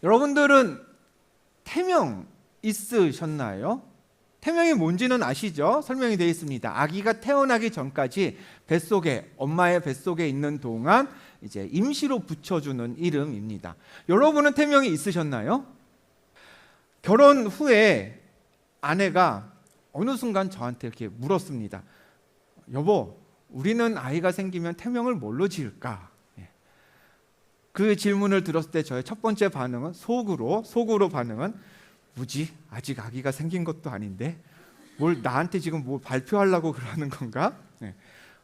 여러분들은 태명 있으셨나요? 태명이 뭔지는 아시죠? 설명이 되어 있습니다. 아기가 태어나기 전까지 엄마의 뱃속에 있는 동안 이제 임시로 붙여주는 이름입니다. 여러분은 태명이 있으셨나요? 결혼 후에 아내가 어느 순간 저한테 이렇게 물었습니다. 여보, 우리는 아이가 생기면 태명을 뭘로 지을까? 그 질문을 들었을 때 저의 첫 번째 반응은 속으로 반응은 뭐지? 아직 아기가 생긴 것도 아닌데 뭘 나한테 지금 뭐 발표하려고 그러는 건가?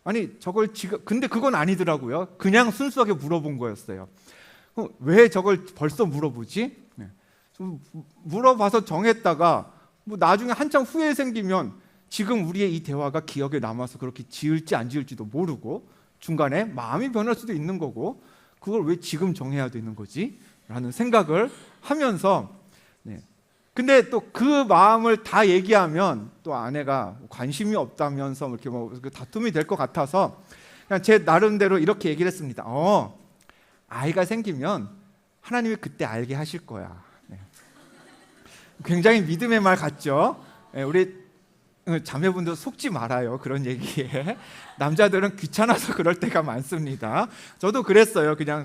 아니 저걸 지금 근데 그건 아니더라고요. 그냥 순수하게 물어본 거였어요. 왜 저걸 벌써 물어보지? 좀 물어봐서 정했다가 뭐 나중에 한참 후에 생기면 지금 우리의 이 대화가 기억에 남아서 그렇게 지을지 안 지을지도 모르고 중간에 마음이 변할 수도 있는 거고 그걸 왜 지금 정해야 되는 거지? 라는 생각을 하면서 근데 또 그 마음을 다 얘기하면 또 아내가 관심이 없다면서 이렇게 뭐 다툼이 될 것 같아서 그냥 제 나름대로 이렇게 얘기를 했습니다. 아이가 생기면 하나님이 그때 알게 하실 거야. 굉장히 믿음의 말 같죠? 우리 자매분들 속지 말아요. 그런 얘기에. 남자들은 귀찮아서 그럴 때가 많습니다. 저도 그랬어요. 그냥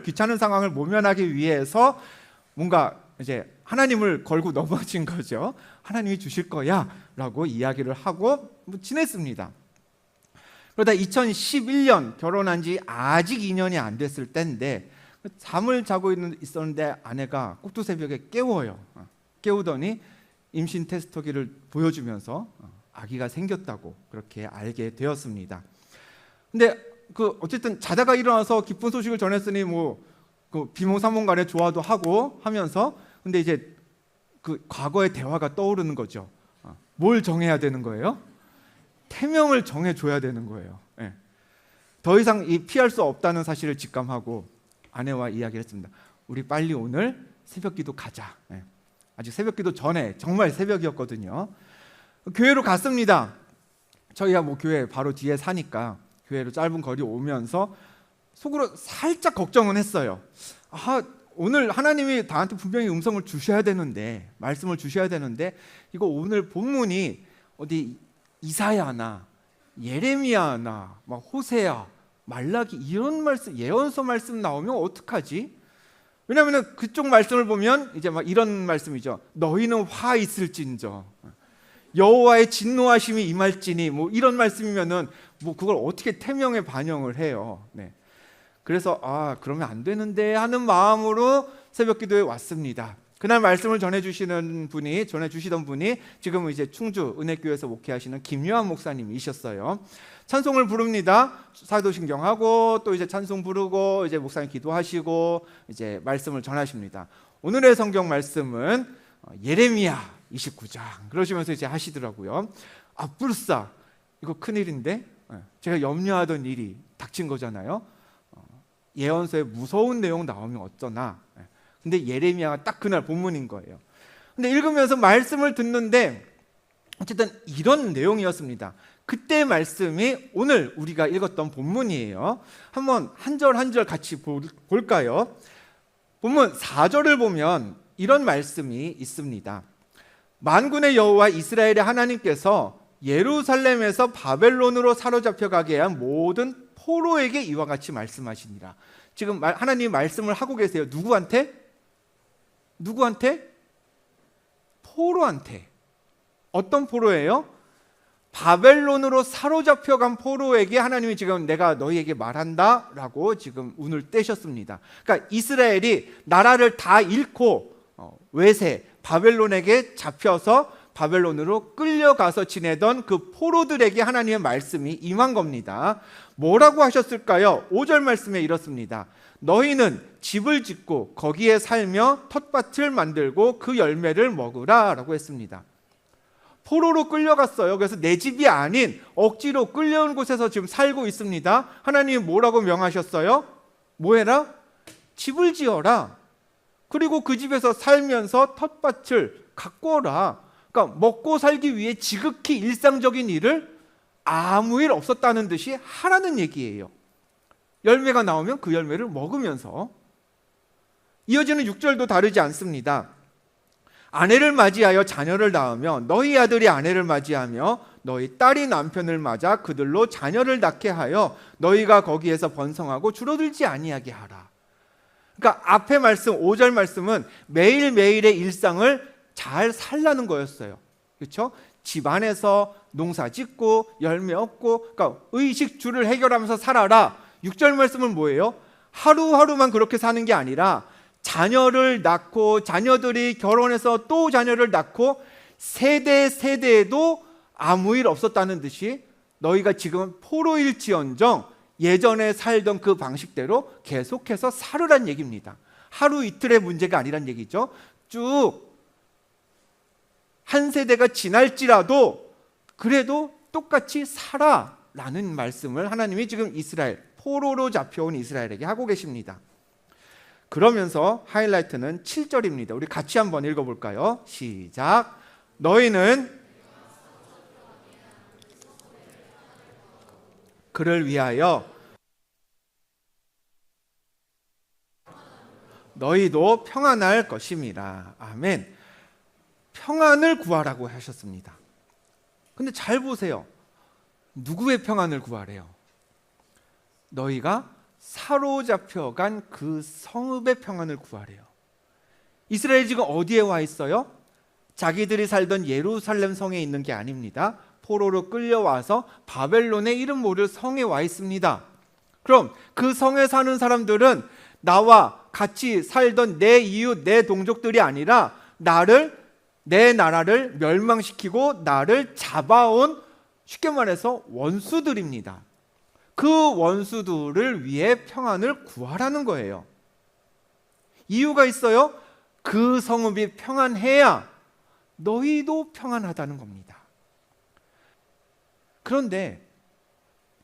귀찮은 상황을 모면하기 위해서 뭔가 이제 하나님을 걸고 넘어진 거죠. 하나님이 주실 거야 라고 이야기를 하고 지냈습니다. 그러다 2011년 결혼한 지 아직 2년이 안 됐을 때인데 잠을 자고 있었는데 아내가 꼭두새벽에 깨워요. 깨우더니 임신 테스터기를 보여주면서 아기가 생겼다고 그렇게 알게 되었습니다. 근데 어쨌든 자다가 일어나서 기쁜 소식을 전했으니 비몽사몽간에 좋아도 하고 하면서 근데 이제 과거의 대화가 떠오르는 거죠. 뭘 정해야 되는 거예요? 태명을 정해줘야 되는 거예요. 더 이상 피할 수 없다는 사실을 직감하고 아내와 이야기를 했습니다. 우리 빨리 오늘 새벽기도 가자. 아직 새벽기도 전에 정말 새벽이었거든요. 교회로 갔습니다. 저희가 교회 바로 뒤에 사니까 교회로 짧은 거리 오면서 속으로 살짝 걱정은 했어요. 오늘 하나님이 나한테 분명히 음성을 주셔야 되는데 말씀을 주셔야 되는데 이거 오늘 본문이 어디 이사야나 예레미야나 호세야 말라기 이런 말씀 예언서 말씀 나오면 어떡하지? 왜냐하면 그쪽 말씀을 보면 이제 이런 말씀이죠. 너희는 화 있을진저 여호와의 진노하심이 임할지니 이런 말씀이면은 그걸 어떻게 태명에 반영을 해요. 그래서 그러면 안 되는데 하는 마음으로 새벽기도에 왔습니다. 그날 말씀을 전해주시던 분이 지금 이제 충주 은혜교회에서 목회하시는 김요한 목사님이셨어요. 찬송을 부릅니다. 사도신경하고 또 이제 찬송 부르고 이제 목사님 기도하시고 이제 말씀을 전하십니다. 오늘의 성경 말씀은 예레미야 29장 그러시면서 이제 하시더라고요. 불사 이거 큰일인데 제가 염려하던 일이 닥친 거잖아요. 예언서에 무서운 내용 나오면 어쩌나. 근데 예레미야가 딱 그날 본문인 거예요. 근데 읽으면서 말씀을 듣는데 어쨌든 이런 내용이었습니다. 그때 말씀이 오늘 우리가 읽었던 본문이에요. 한번 한 절 한 절 같이 볼까요? 본문 4절을 보면 이런 말씀이 있습니다. 만군의 여호와 이스라엘의 하나님께서 예루살렘에서 바벨론으로 사로잡혀 가게 한 모든 포로에게 이와 같이 말씀하시니라. 지금 하나님 말씀을 하고 계세요. 누구한테? 포로한테. 어떤 포로예요? 바벨론으로 사로잡혀 간 포로에게 하나님이 지금 내가 너희에게 말한다 라고 지금 운을 떼셨습니다. 그러니까 이스라엘이 나라를 다 잃고 외세 바벨론에게 잡혀서 바벨론으로 끌려가서 지내던 그 포로들에게 하나님의 말씀이 임한 겁니다. 뭐라고 하셨을까요? 5절 말씀에 이렇습니다. 너희는 집을 짓고 거기에 살며 텃밭을 만들고 그 열매를 먹으라 라고 했습니다. 포로로 끌려갔어요. 그래서 내 집이 아닌 억지로 끌려온 곳에서 지금 살고 있습니다. 하나님이 뭐라고 명하셨어요? 뭐 해라? 집을 지어라. 그리고 그 집에서 살면서 텃밭을 가꾸어라. 그러니까 먹고 살기 위해 지극히 일상적인 일을 아무 일 없었다는 듯이 하라는 얘기예요. 열매가 나오면 그 열매를 먹으면서. 이어지는 6절도 다르지 않습니다. 아내를 맞이하여 자녀를 낳으며 너희 아들이 아내를 맞이하며 너희 딸이 남편을 맞아 그들로 자녀를 낳게 하여 너희가 거기에서 번성하고 줄어들지 아니하게 하라. 그러니까 앞에 말씀 5절 말씀은 매일매일의 일상을 잘 살라는 거였어요. 그렇죠? 집안에서 농사 짓고 열매 얻고, 그러니까 의식주를 해결하면서 살아라. 6절 말씀은 뭐예요? 하루하루만 그렇게 사는 게 아니라 자녀를 낳고 자녀들이 결혼해서 또 자녀를 낳고 세대에도 아무 일 없었다는 듯이 너희가 지금 포로일지언정 예전에 살던 그 방식대로 계속해서 살으란 얘기입니다. 하루 이틀의 문제가 아니란 얘기죠. 쭉 한 세대가 지날지라도 그래도 똑같이 살아라는 말씀을 하나님이 지금 이스라엘, 포로로 잡혀온 이스라엘에게 하고 계십니다. 그러면서 하이라이트는 7절입니다. 우리 같이 한번 읽어볼까요? 시작. 너희는 그를 위하여 너희도 평안할 것임이라. 아멘. 평안을 구하라고 하셨습니다. 근데 잘 보세요. 누구의 평안을 구하래요? 너희가 사로잡혀간 그 성읍의 평안을 구하래요. 이스라엘이 지금 어디에 와 있어요? 자기들이 살던 예루살렘 성에 있는 게 아닙니다. 포로로 끌려와서 바벨론의 이름 모를 성에 와 있습니다. 그럼 그 성에 사는 사람들은 나와 같이 살던 내 이웃, 내 동족들이 아니라 내 나라를 멸망시키고 나를 잡아온, 쉽게 말해서 원수들입니다. 그 원수들을 위해 평안을 구하라는 거예요. 이유가 있어요. 그 성읍이 평안해야 너희도 평안하다는 겁니다. 그런데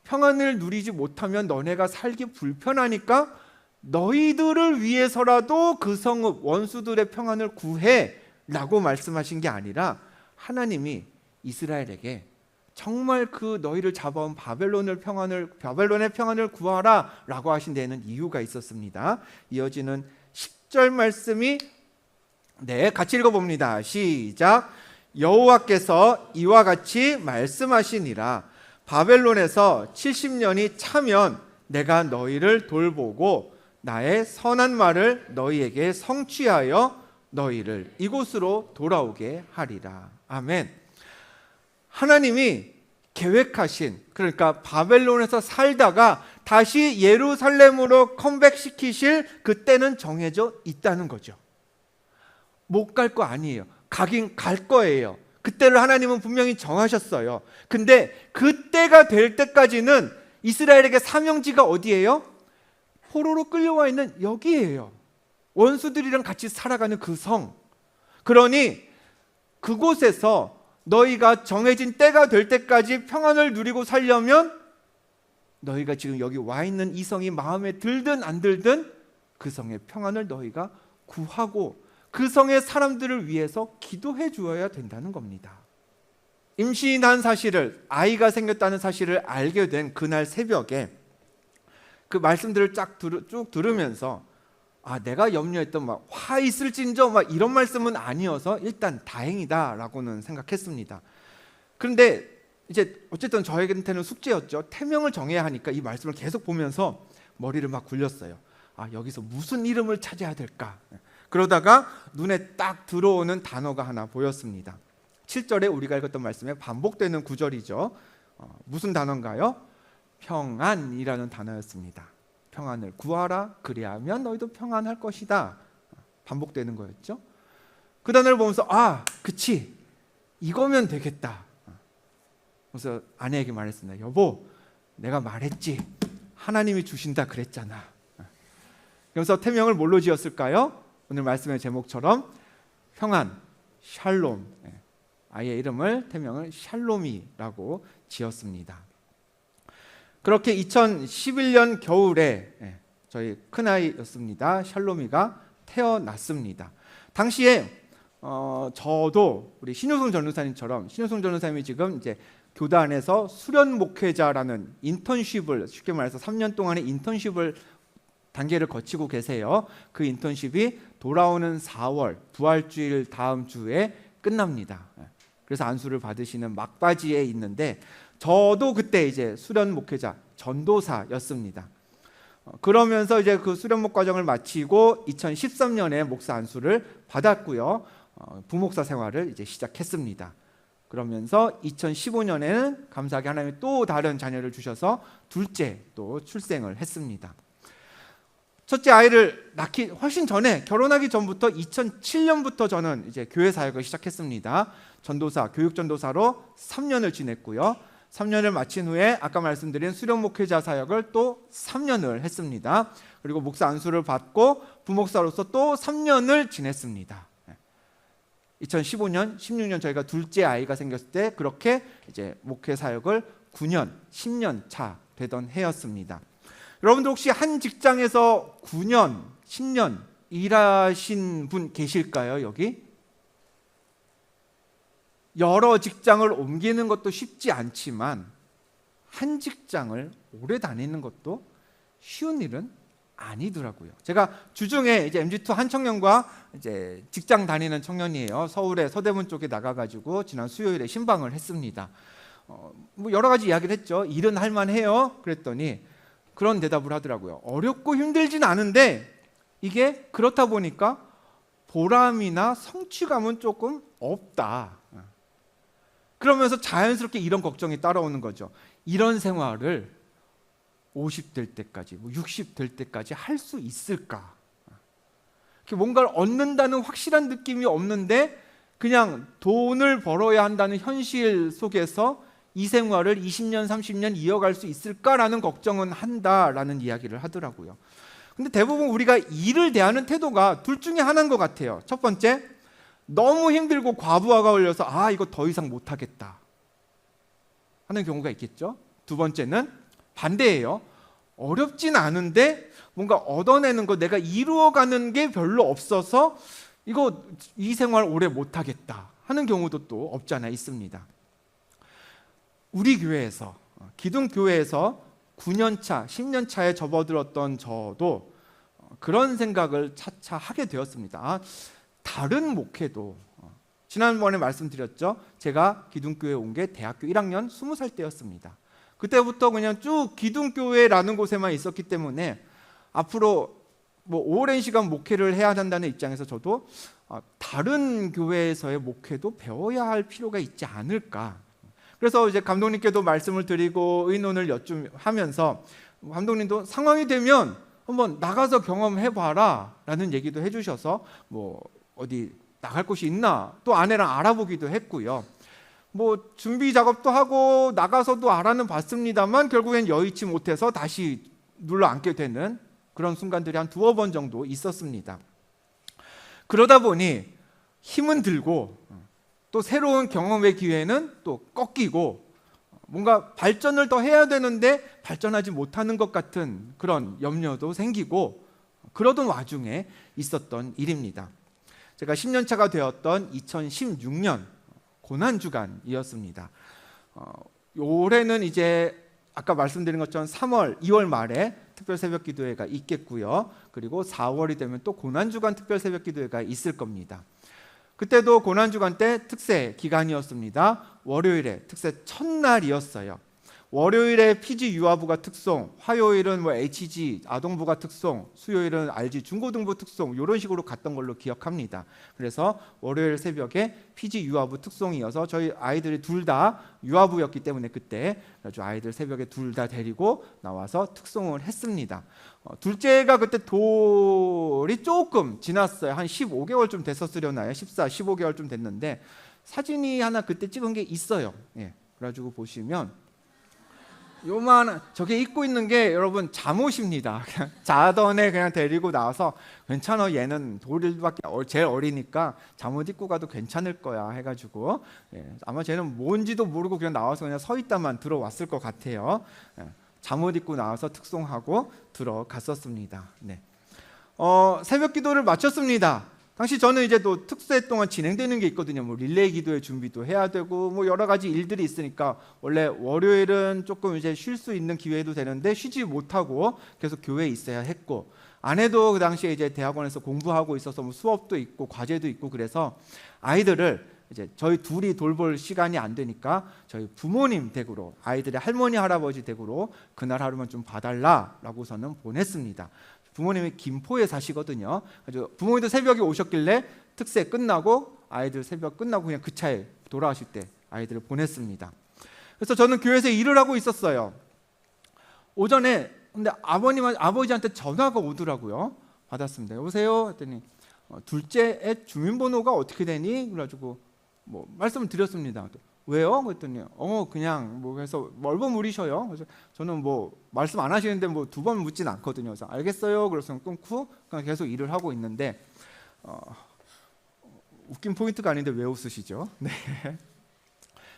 평안을 누리지 못하면 너네가 살기 불편하니까 너희들을 위해서라도 그 성읍 원수들의 평안을 구해 라고 말씀하신 게 아니라 하나님이 이스라엘에게 정말 그 너희를 잡아온 바벨론의 평안을 구하라 라고 하신 데에는 이유가 있었습니다. 이어지는 10절 말씀이 같이 읽어봅니다. 시작. 여호와께서 이와 같이 말씀하시니라. 바벨론에서 70년이 차면 내가 너희를 돌보고 나의 선한 말을 너희에게 성취하여 너희를 이곳으로 돌아오게 하리라. 아멘. 하나님이 계획하신, 그러니까 바벨론에서 살다가 다시 예루살렘으로 컴백시키실 그때는 정해져 있다는 거죠. 못 갈 거 아니에요. 가긴 갈 거예요. 그때를 하나님은 분명히 정하셨어요. 근데 그때가 될 때까지는 이스라엘에게 사명지가 어디예요? 포로로 끌려와 있는 여기예요. 원수들이랑 같이 살아가는 그 성. 그러니 그곳에서 너희가 정해진 때가 될 때까지 평안을 누리고 살려면 너희가 지금 여기 와 있는 이 성이 마음에 들든 안 들든 그 성의 평안을 너희가 구하고 그 성의 사람들을 위해서 기도해 주어야 된다는 겁니다. 임신한 사실을, 아이가 생겼다는 사실을 알게 된 그날 새벽에 그 말씀들을 쭉 들으면서 내가 염려했던 화 있을진저 이런 말씀은 아니어서 일단 다행이다라고는 생각했습니다. 그런데 이제 어쨌든 저에게는 숙제였죠. 태명을 정해야 하니까 이 말씀을 계속 보면서 머리를 막 굴렸어요. 여기서 무슨 이름을 찾아야 될까? 그러다가 눈에 딱 들어오는 단어가 하나 보였습니다. 7절에 우리가 읽었던 말씀에 반복되는 구절이죠. 무슨 단어인가요? 평안이라는 단어였습니다. 평안을 구하라, 그리하면 너희도 평안할 것이다. 반복되는 거였죠. 그 단어를 보면서 그치, 이거면 되겠다. 그래서 아내에게 말했습니다. 여보, 내가 말했지, 하나님이 주신다 그랬잖아. 그래서 태명을 뭘로 지었을까요? 오늘 말씀의 제목처럼 평안, 샬롬. 아이의 이름을, 태명을 샬롬이라고 지었습니다. 그렇게 2011년 겨울에 저희 큰아이였습니다. 샬롬이가 태어났습니다. 당시에 저도 우리 신효성 전도사님처럼, 신효성 전도사님이 지금 이제 교단에서 수련 목회자라는 인턴십을, 쉽게 말해서 3년 동안의 인턴십을 단계를 거치고 계세요. 그 인턴십이 돌아오는 4월 부활주일 다음 주에 끝납니다. 그래서 안수를 받으시는 막바지에 있는데, 저도 그때 이제 수련 목회자 전도사였습니다. 그러면서 이제 그 수련목 과정을 마치고 2013년에 목사 안수를 받았고요. 부목사 생활을 이제 시작했습니다. 그러면서 2015년에는 감사하게 하나님이 또 다른 자녀를 주셔서 둘째 또 출생을 했습니다. 첫째 아이를 낳기 훨씬 전에, 결혼하기 전부터 2007년부터 저는 이제 교회 사역을 시작했습니다. 전도사, 교육 전도사로 3년을 지냈고요. 3년을 마친 후에 아까 말씀드린 수련 목회자 사역을 또 3년을 했습니다. 그리고 목사 안수를 받고 부목사로서 또 3년을 지냈습니다. 2015년, 16년 저희가 둘째 아이가 생겼을 때 그렇게 이제 목회 사역을 9년, 10년 차 되던 해였습니다. 여러분들 혹시 한 직장에서 9년, 10년 일하신 분 계실까요? 여기? 여러 직장을 옮기는 것도 쉽지 않지만 한 직장을 오래 다니는 것도 쉬운 일은 아니더라고요. 제가 주중에 이제 MG2 한 청년과 이제 직장 다니는 청년이에요. 서울의 서대문 쪽에 나가가지고 지난 수요일에 신방을 했습니다. 뭐 여러 가지 이야기를 했죠. 일은 할만해요. 그랬더니 그런 대답을 하더라고요. 어렵고 힘들진 않은데 이게 그렇다 보니까 보람이나 성취감은 조금 없다. 그러면서 자연스럽게 이런 걱정이 따라오는 거죠. 이런 생활을 50 될 때까지, 60 될 때까지 할 수 있을까? 뭔가를 얻는다는 확실한 느낌이 없는데 그냥 돈을 벌어야 한다는 현실 속에서 이 생활을 20년, 30년 이어갈 수 있을까라는 걱정은 한다라는 이야기를 하더라고요. 근데 대부분 우리가 일을 대하는 태도가 둘 중에 하나인 것 같아요. 첫 번째, 너무 힘들고 과부하가 걸려서 이거 더 이상 못하겠다 하는 경우가 있겠죠. 두 번째는 반대예요. 어렵진 않은데 뭔가 얻어내는 거, 내가 이루어가는 게 별로 없어서 이 생활 오래 못하겠다 하는 경우도 또 없지 않아 있습니다. 우리 교회에서, 기둥교회에서 9년차, 10년차에 접어들었던 저도 그런 생각을 차차 하게 되었습니다. 다른 목회도, 지난번에 말씀드렸죠. 제가 기둥교회에 온 게 대학교 1학년 20살 때였습니다. 그때부터 그냥 쭉 기둥교회라는 곳에만 있었기 때문에 앞으로 오랜 시간 목회를 해야 한다는 입장에서 저도 다른 교회에서의 목회도 배워야 할 필요가 있지 않을까. 그래서 이제 감독님께도 말씀을 드리고 의논을 여쭈하면서 감독님도 상황이 되면 한번 나가서 경험해봐라 라는 얘기도 해주셔서 어디 나갈 곳이 있나 또 아내랑 알아보기도 했고요. 준비 작업도 하고 나가서도 알아는 봤습니다만 결국엔 여의치 못해서 다시 눌러 앉게 되는 그런 순간들이 한 2-번 정도 있었습니다. 그러다 보니 힘은 들고 또 새로운 경험의 기회는 또 꺾이고 뭔가 발전을 더 해야 되는데 발전하지 못하는 것 같은 그런 염려도 생기고 그러던 와중에 있었던 일입니다. 제가 10년 차가 되었던 2016년 고난주간이었습니다. 올해는 이제 아까 말씀드린 것처럼 3월, 2월 말에 특별 새벽 기도회가 있겠고요. 그리고 4월이 되면 또 고난주간 특별 새벽 기도회가 있을 겁니다. 그때도 고난주간 때 특세 기간이었습니다. 월요일에 특세 첫날이었어요. 월요일에 PG 유아부가 특송, 화요일은 HG 아동부가 특송, 수요일은 RG 중고등부 특송 이런 식으로 갔던 걸로 기억합니다. 그래서 월요일 새벽에 PG 유아부 특송이어서 저희 아이들이 둘 다 유아부였기 때문에 그때 아이들 새벽에 둘 다 데리고 나와서 특송을 했습니다. 둘째가 그때 돌이 조금 지났어요. 한 15개월쯤 됐었으려나요? 14, 15개월쯤 됐는데 사진이 하나 그때 찍은 게 있어요. 그래가지고 보시면 요만한 저게 입고 있는 게 여러분 잠옷입니다. 그냥 자던 애 그냥 데리고 나와서 괜찮아 얘는 돌일밖에 제일 어리니까 잠옷 입고 가도 괜찮을 거야 해가지고 아마 쟤는 뭔지도 모르고 그냥 나와서 그냥 서 있다만 들어왔을 것 같아요. 잠옷 입고 나와서 특송하고 들어갔었습니다. 새벽 기도를 마쳤습니다. 당시 저는 이제 또 특세 동안 진행되는 게 있거든요. 뭐 릴레이 기도의 준비도 해야 되고 뭐 여러 가지 일들이 있으니까 원래 월요일은 조금 이제 쉴 수 있는 기회도 되는데 쉬지 못하고 계속 교회에 있어야 했고, 아내도 그 당시에 이제 대학원에서 공부하고 있어서 뭐 수업도 있고 과제도 있고, 그래서 아이들을 이제 저희 둘이 돌볼 시간이 안 되니까 저희 부모님 댁으로, 아이들의 할머니 할아버지 댁으로 그날 하루만 좀 봐달라라고서는 보냈습니다. 부모님이 김포에 사시거든요. 그래서 부모님도 새벽에 오셨길래 특세 끝나고 아이들 새벽 끝나고 그냥 그 차에 돌아가실 때 아이들을 보냈습니다. 그래서 저는 교회에서 일을 하고 있었어요. 오전에 근데 아버지한테 전화가 오더라고요. 받았습니다. 여보세요? 했더니 둘째 애 주민번호가 어떻게 되니? 그래가지고 뭐 말씀을 드렸습니다. 왜요? 그랬더니 그냥 뭐 해서 멀버무리셔요. 그래서 저는 뭐 말씀 안 하시는데 뭐 두 번 묻진 않거든요. 그래서 알겠어요. 그래서 끊고 그냥 계속 일을 하고 있는데 웃긴 포인트가 아닌데 왜 웃으시죠? 네.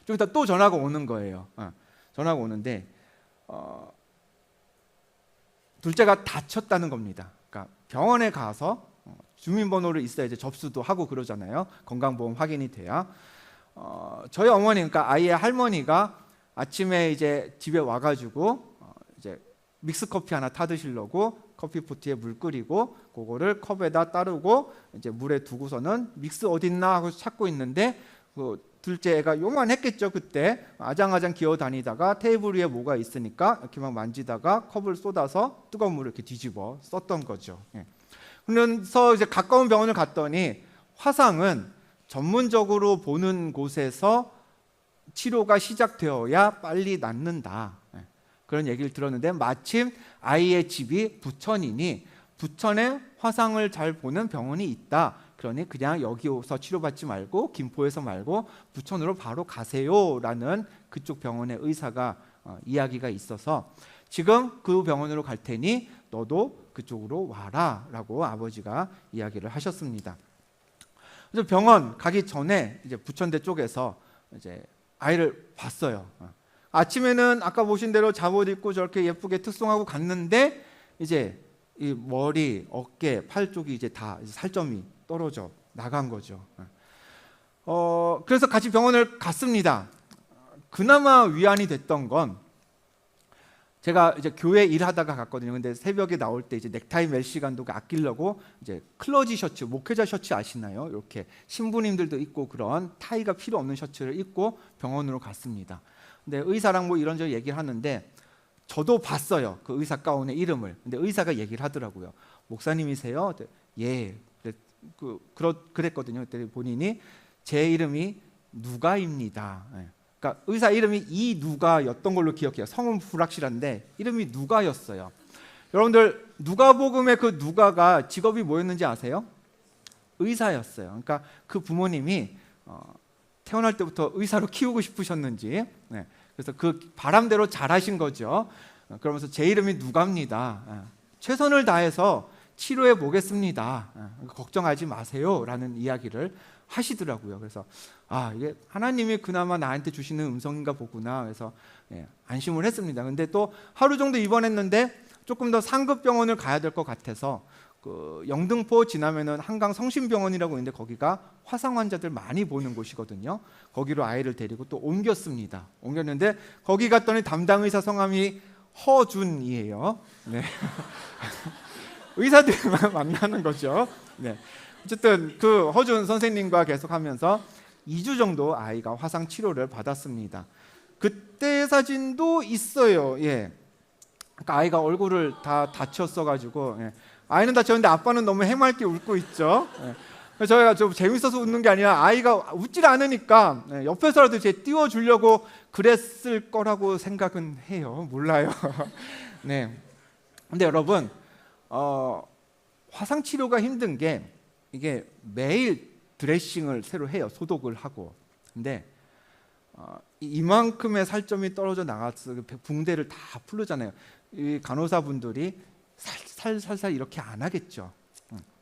좀 이따 또 전화가 오는 거예요. 전화가 오는데 둘째가 다쳤다는 겁니다. 그러니까 병원에 가서 주민번호를 있어야 이제 접수도 하고 그러잖아요. 건강보험 확인이 돼야. 저희 어머니, 그러니까 아이의 할머니가 아침에 이제 집에 와가지고 이제 믹스 커피 하나 타드시려고 커피포트에 물 끓이고 그거를 컵에다 따르고 이제 물에 두고서는 믹스 어딨나 하고 찾고 있는데 그 둘째 애가 요만했겠죠. 그때 아장아장 기어다니다가 테이블 위에 뭐가 있으니까 이렇게 막 만지다가 컵을 쏟아서 뜨거운 물을 이렇게 뒤집어 썼던 거죠. 그래서 이제 가까운 병원을 갔더니 화상은 전문적으로 보는 곳에서 치료가 시작되어야 빨리 낫는다, 그런 얘기를 들었는데 마침 아이의 집이 부천이니 부천에 화상을 잘 보는 병원이 있다. 그러니 그냥 여기 오서 치료받지 말고 김포에서 말고 부천으로 바로 가세요라는 그쪽 병원의 의사가 이야기가 있어서 지금 그 병원으로 갈 테니 너도 그쪽으로 와라라고 아버지가 이야기를 하셨습니다. 그래서 병원 가기 전에 이제 부천대 쪽에서 이제 아이를 봤어요. 아침에는 아까 보신 대로 잠옷 입고 저렇게 예쁘게 특송하고 갔는데 이제 이 머리, 어깨, 팔 쪽이 이제 다 살점이 떨어져 나간 거죠. 그래서 같이 병원을 갔습니다. 그나마 위안이 됐던 건 제가 이제 교회 일하다가 갔거든요. 근데 새벽에 나올 때 이제 넥타이 멜 시간도 아끼려고 이제 클러지 셔츠, 목회자 셔츠 아시나요? 이렇게 신부님들도 입고 그런 타이가 필요 없는 셔츠를 입고 병원으로 갔습니다. 근데 의사랑 뭐 이런저런 얘기를 하는데 저도 봤어요. 그 의사 가운의 이름을. 근데 의사가 얘기를 하더라고요. 목사님이세요? 예. 그랬거든요. 그때 본인이 제 이름이 누가입니다. 그러니까 의사 이름이 이누가였던 걸로 기억해요. 성은 불확실한데 이름이 누가였어요. 여러분들 누가복음의 그 누가가 직업이 뭐였는지 아세요? 의사였어요. 그러니까 그 부모님이 태어날 때부터 의사로 키우고 싶으셨는지 그래서 그 바람대로 잘하신 거죠. 그러면서 제 이름이 누가입니다. 최선을 다해서 치료해 보겠습니다. 걱정하지 마세요라는 이야기를 하시더라고요. 그래서 이게 하나님이 그나마 나한테 주시는 음성인가 보구나. 그래서 안심을 했습니다. 근데 또 하루 정도 입원했는데 조금 더 상급 병원을 가야 될 것 같아서 그 영등포 지나면은 한강 성심병원이라고 있는데 거기가 화상 환자들 많이 보는 곳이거든요. 거기로 아이를 데리고 또 옮겼습니다. 옮겼는데 거기 갔더니 담당 의사 성함이 허준이에요. 네. 의사들만 만나는 거죠. 네. 어쨌든 그 허준 선생님과 계속하면서 2주 정도 아이가 화상 치료를 받았습니다. 그때 사진도 있어요. 예. 그러니까 아이가 얼굴을 다 다쳤어가지고 아이는 다쳤는데 아빠는 너무 해맑게 웃고 있죠. 그래서 저희가 좀 재밌어서 웃는 게 아니라 아이가 웃질 않으니까 옆에서라도 제 띄워주려고 그랬을 거라고 생각은 해요. 몰라요. 네. 근데 여러분 화상 치료가 힘든 게 이게 매일 드레싱을 새로 해요. 소독을 하고. 근데 이만큼의 살점이 떨어져 나가서 붕대를 다 풀르잖아요. 이 간호사분들이 살살살 이렇게 안 하겠죠.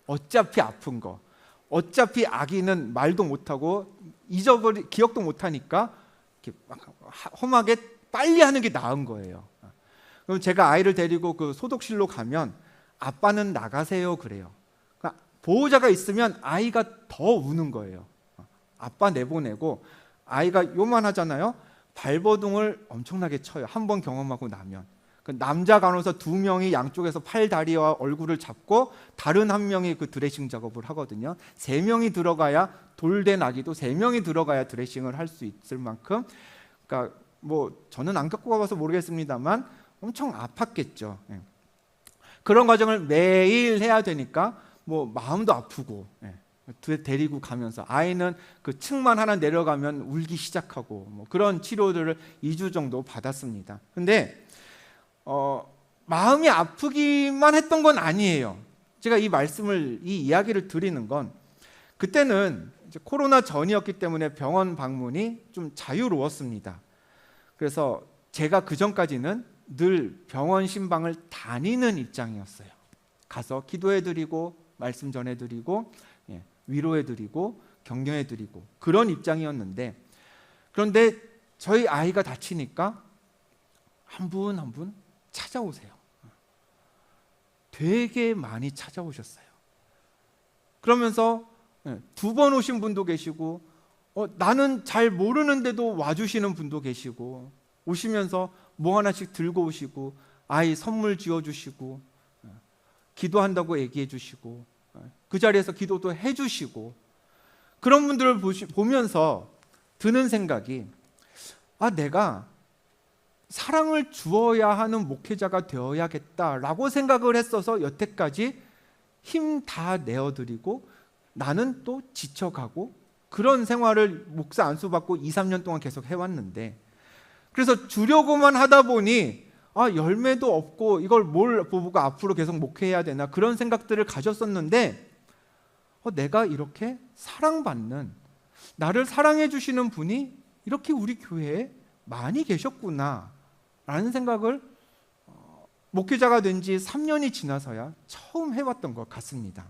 어차피 아픈 거, 어차피 아기는 말도 못하고 기억도 못하니까 이렇게 막 험하게 빨리 하는 게 나은 거예요. 그럼 제가 아이를 데리고 그 소독실로 가면 아빠는 나가세요 그래요. 그러니까 보호자가 있으면 아이가 더 우는 거예요. 아빠 내보내고 아이가 요만하잖아요. 발버둥을 엄청나게 쳐요. 한 번 경험하고 나면. 남자 간호사 2명이 양쪽에서 팔, 다리와 얼굴을 잡고 다른 한 명이 그 드레싱 작업을 하거든요. 3명이 들어가야, 돌된 아기도 3명이 들어가야 드레싱을 할 수 있을 만큼, 그러니까 뭐 저는 안 겪고 가봐서 모르겠습니다만 엄청 아팠겠죠. 그런 과정을 매일 해야 되니까 뭐 마음도 아프고, 데리고 가면서 아이는 그 층만 하나 내려가면 울기 시작하고, 뭐 그런 치료들을 2주 정도 받았습니다. 근데 마음이 아프기만 했던 건 아니에요. 제가 이 이야기를 드리는 건, 그때는 이제 코로나 전이었기 때문에 병원 방문이 좀 자유로웠습니다. 그래서 제가 그 전까지는 늘 병원 신방을 다니는 입장이었어요. 가서 기도해드리고 말씀 전해드리고 위로해드리고 격려해드리고 그런 입장이었는데, 그런데 저희 아이가 다치니까 한 분 한 분 찾아오세요. 되게 많이 찾아오셨어요. 그러면서 2번 오신 분도 계시고, 나는 잘 모르는데도 와주시는 분도 계시고, 오시면서 뭐 하나씩 들고 오시고, 아이 선물 지어주시고, 기도한다고 얘기해 주시고, 그 자리에서 기도도 해주시고, 그런 분들을 보면서 드는 생각이, 내가 사랑을 주어야 하는 목회자가 되어야겠다라고 생각을 했어서 여태까지 힘 다 내어드리고 나는 또 지쳐가고 그런 생활을 목사 안수 받고 2, 3년 동안 계속 해왔는데, 그래서 주려고만 하다 보니 열매도 없고 이걸 뭘 보고 앞으로 계속 목회해야 되나 그런 생각들을 가졌었는데, 내가 이렇게 사랑받는, 나를 사랑해 주시는 분이 이렇게 우리 교회에 많이 계셨구나 라는 생각을 목회자가 된 지 3년이 지나서야 처음 해봤던 것 같습니다.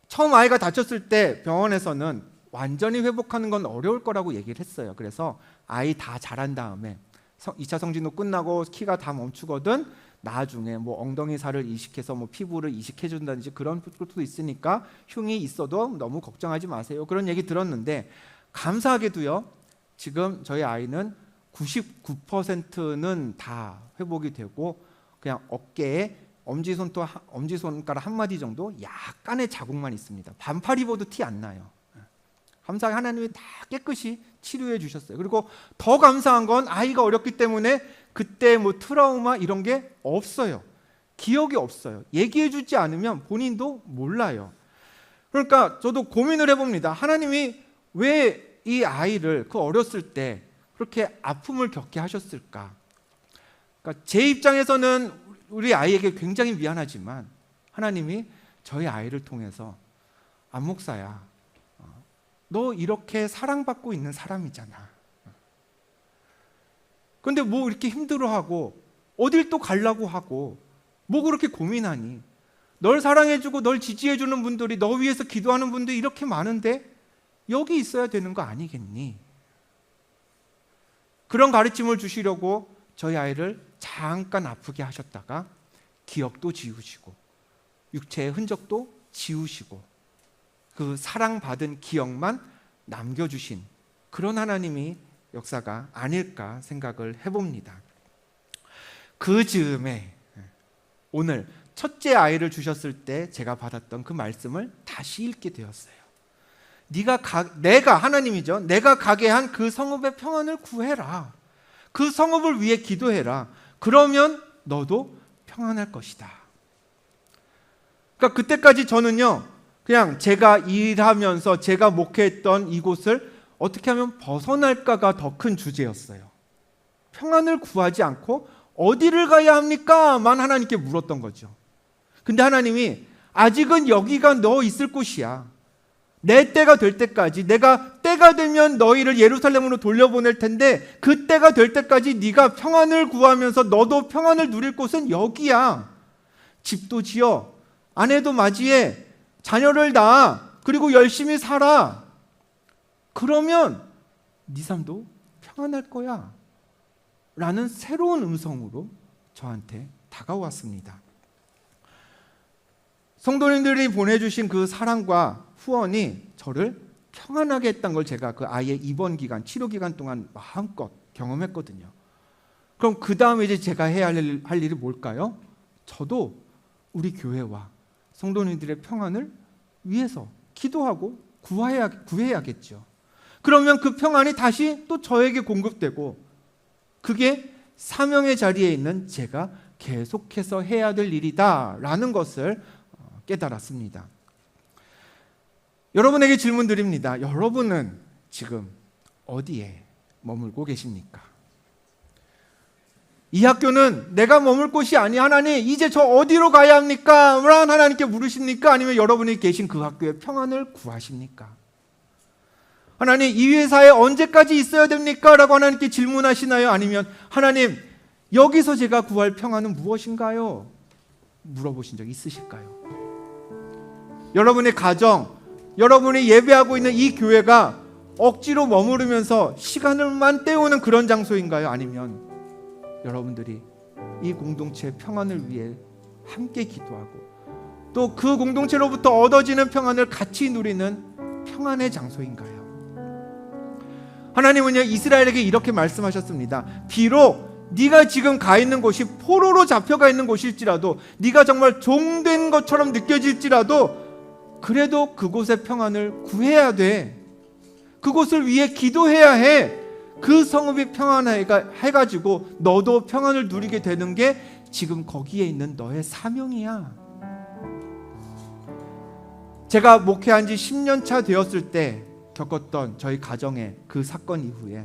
처음 아이가 다쳤을 때 병원에서는 완전히 회복하는 건 어려울 거라고 얘기를 했어요. 그래서 아이 다 자란 다음에 2차 성징도 끝나고 키가 다 멈추거든 나중에 뭐 엉덩이 살을 이식해서 뭐 피부를 이식해 준다든지 그런 것도 있으니까 흉이 있어도 너무 걱정하지 마세요. 그런 얘기 들었는데, 감사하게도요, 지금 저희 아이는 99%는 다 회복이 되고 그냥 어깨에 엄지손가락 한 마디 정도 약간의 자국만 있습니다. 반팔 입어도 티 안 나요. 감사하게 하나님이 다 깨끗이 치료해 주셨어요. 그리고 더 감사한 건 아이가 어렸기 때문에 그때 뭐 트라우마 이런 게 없어요. 기억이 없어요. 얘기해 주지 않으면 본인도 몰라요. 그러니까 저도 고민을 해봅니다. 하나님이 왜 이 아이를 그 어렸을 때 그렇게 아픔을 겪게 하셨을까? 그러니까 제 입장에서는 우리 아이에게 굉장히 미안하지만 하나님이 저희 아이를 통해서 안 목사야, 너 이렇게 사랑받고 있는 사람이잖아. 근데 뭐 이렇게 힘들어하고 어딜 또 가려고 하고 뭐 그렇게 고민하니? 널 사랑해주고 널 지지해주는 분들이, 너 위해서 기도하는 분들이 이렇게 많은데 여기 있어야 되는 거 아니겠니? 그런 가르침을 주시려고 저희 아이를 잠깐 아프게 하셨다가 기억도 지우시고 육체의 흔적도 지우시고 그 사랑받은 기억만 남겨주신 그런 하나님이 역사가 아닐까 생각을 해봅니다. 그 즈음에 오늘 첫째 아이를 주셨을 때 제가 받았던 그 말씀을 다시 읽게 되었어요. 내가 하나님이죠. 내가 가게 한 그 성읍의 평안을 구해라. 그 성읍을 위해 기도해라. 그러면 너도 평안할 것이다. 그러니까 그때까지 저는요, 그냥 제가 일하면서 제가 목회했던 이곳을 어떻게 하면 벗어날까가 더 큰 주제였어요. 평안을 구하지 않고 어디를 가야 합니까? 만 하나님께 물었던 거죠. 근데 하나님이 아직은 여기가 너 있을 곳이야. 내 때가 될 때까지, 내가 때가 되면 너희를 예루살렘으로 돌려보낼 텐데 그 때가 될 때까지 네가 평안을 구하면서 너도 평안을 누릴 곳은 여기야. 집도 지어, 아내도 맞이해, 자녀를 낳아, 그리고 열심히 살아. 그러면 네 삶도 평안할 거야 라는 새로운 음성으로 저한테 다가왔습니다. 성도님들이 보내주신 그 사랑과 후원이 저를 평안하게 했던 걸 제가 그 아이의 입원 기간, 치료 기간 동안 마음껏 경험했거든요. 그럼 그 다음에 이제 제가 해야 할 일이 뭘까요? 저도 우리 교회와 성도님들의 평안을 위해서 기도하고 구해야겠죠. 그러면 그 평안이 다시 또 저에게 공급되고, 그게 사명의 자리에 있는 제가 계속해서 해야 될 일이다라는 것을 깨달았습니다. 여러분에게 질문 드립니다. 여러분은 지금 어디에 머물고 계십니까? 이 학교는 내가 머물 곳이 아니, 하나님 이제 저 어디로 가야 합니까? 하나님께 물으십니까? 아니면 여러분이 계신 그 학교의 평안을 구하십니까? 하나님 이 회사에 언제까지 있어야 됩니까? 라고 하나님께 질문하시나요? 아니면 하나님 여기서 제가 구할 평안은 무엇인가요? 물어보신 적 있으실까요? 여러분의 가정, 여러분이 예배하고 있는 이 교회가 억지로 머무르면서 시간을만 때우는 그런 장소인가요? 아니면 여러분들이 이 공동체의 평안을 위해 함께 기도하고 또 그 공동체로부터 얻어지는 평안을 같이 누리는 평안의 장소인가요? 하나님은요, 이스라엘에게 이렇게 말씀하셨습니다. 비록 네가 지금 가 있는 곳이 포로로 잡혀가 있는 곳일지라도, 네가 정말 종된 것처럼 느껴질지라도, 그래도 그곳의 평안을 구해야 돼. 그곳을 위해 기도해야 해. 그 성읍이 평안해가지고 너도 평안을 누리게 되는 게 지금 거기에 있는 너의 사명이야. 제가 목회한 지 10년 차 되었을 때 겪었던 저희 가정의 그 사건 이후에,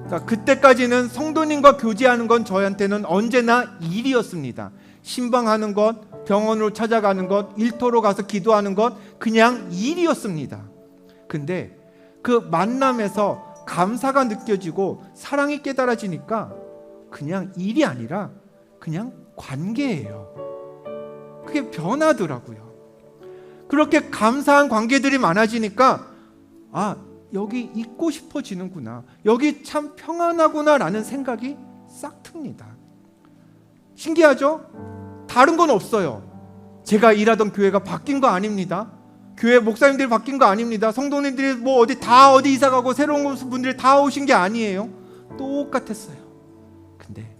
그러니까 그때까지는 성도님과 교제하는 건 저한테는 언제나 일이었습니다. 신방하는 것, 병원으로 찾아가는 것, 일터로 가서 기도하는 것, 그냥 일이었습니다. 근데 그 만남에서 감사가 느껴지고 사랑이 깨달아지니까 그냥 일이 아니라 그냥 관계예요. 그게 변하더라고요. 그렇게 감사한 관계들이 많아지니까 여기 있고 싶어지는구나, 여기 참 평안하구나 라는 생각이 싹 틉니다. 신기하죠? 다른 건 없어요. 제가 일하던 교회가 바뀐 거 아닙니다. 교회 목사님들이 바뀐 거 아닙니다. 성도님들이 어디 이사 가고 새로운 분들이 다 오신 게 아니에요. 똑같았어요. 근데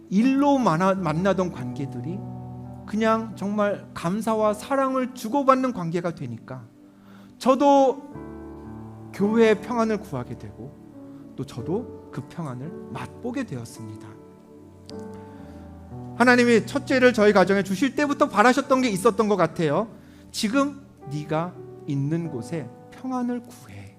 일로 만나던 관계들이 그냥 정말 감사와 사랑을 주고받는 관계가 되니까 저도 교회의 평안을 구하게 되고 또 저도 그 평안을 맛보게 되었습니다. 하나님이 첫째를 저희 가정에 주실 때부터 바라셨던 게 있었던 것 같아요. 지금 네가 있는 곳에 평안을 구해.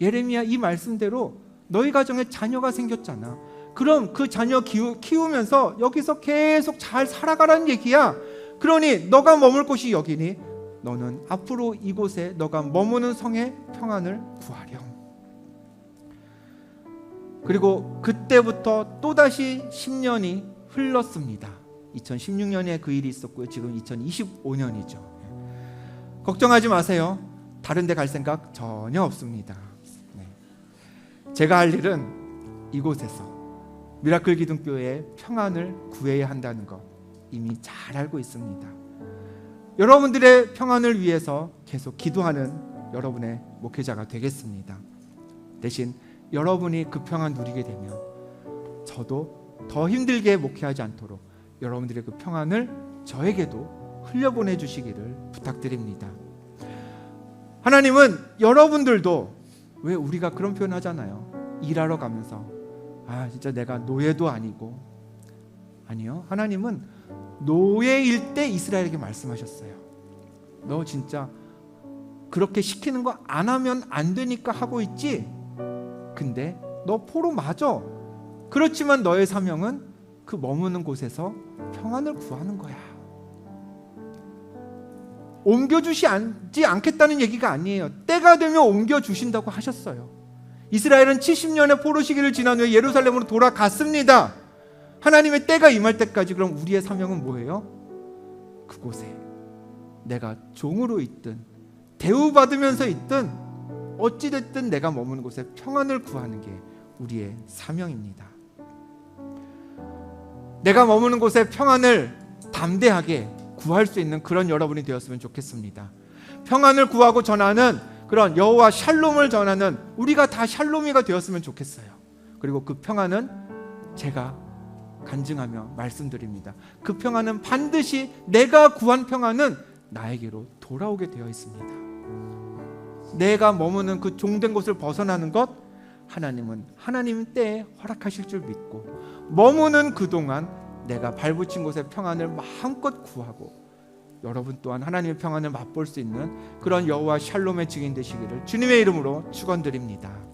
예레미야 이 말씀대로 너희 가정에 자녀가 생겼잖아. 그럼 그 자녀 키우면서 여기서 계속 잘 살아가라는 얘기야. 그러니 너가 머물 곳이 여기니 너는 앞으로 이곳에 너가 머무는 성에 평안을 구하렴. 그리고 그때부터 또다시 10년이 흘렀습니다. 2016년에 그 일이 있었고요. 지금 2025년이죠. 걱정하지 마세요. 다른 데 갈 생각 전혀 없습니다. 제가 할 일은 이곳에서 미라클 기둥교회의 평안을 구해야 한다는 것 이미 잘 알고 있습니다. 여러분들의 평안을 위해서 계속 기도하는 여러분의 목회자가 되겠습니다. 대신 여러분이 그 평안 누리게 되면 저도 더 힘들게 목회하지 않도록 여러분들의 그 평안을 저에게도 흘려보내 주시기를 부탁드립니다. 하나님은 여러분들도, 왜 우리가 그런 표현 하잖아요. 일하러 가면서 진짜 내가 노예도 아니고, 아니요, 하나님은 노예일 때 이스라엘에게 말씀하셨어요. 너 진짜 그렇게 시키는 거 안 하면 안 되니까 하고 있지? 근데 너 포로 맞아. 그렇지만 너의 사명은 그 머무는 곳에서 평안을 구하는 거야. 옮겨주지 않겠다는 얘기가 아니에요. 때가 되면 옮겨주신다고 하셨어요. 이스라엘은 70년의 포로 시기를 지난 후에 예루살렘으로 돌아갔습니다. 하나님의 때가 임할 때까지 그럼 우리의 사명은 뭐예요? 그곳에 내가 종으로 있든 대우받으면서 있든 어찌됐든 내가 머무는 곳에 평안을 구하는 게 우리의 사명입니다. 내가 머무는 곳에 평안을 담대하게 구할 수 있는 그런 여러분이 되었으면 좋겠습니다. 평안을 구하고 전하는 그런 여호와 샬롬을 전하는 우리가 다 샬롬이가 되었으면 좋겠어요. 그리고 그 평안은 제가 간증하며 말씀드립니다. 그 평안은 반드시 내가 구한 평안은 나에게로 돌아오게 되어 있습니다. 내가 머무는 그 종된 곳을 벗어나는 것, 하나님은 하나님 때에 허락하실 줄 믿고 머무는 그동안 내가 발붙인 곳의 평안을 마음껏 구하고 여러분 또한 하나님의 평안을 맛볼 수 있는 그런 여호와 샬롬의 증인 되시기를 주님의 이름으로 축원드립니다.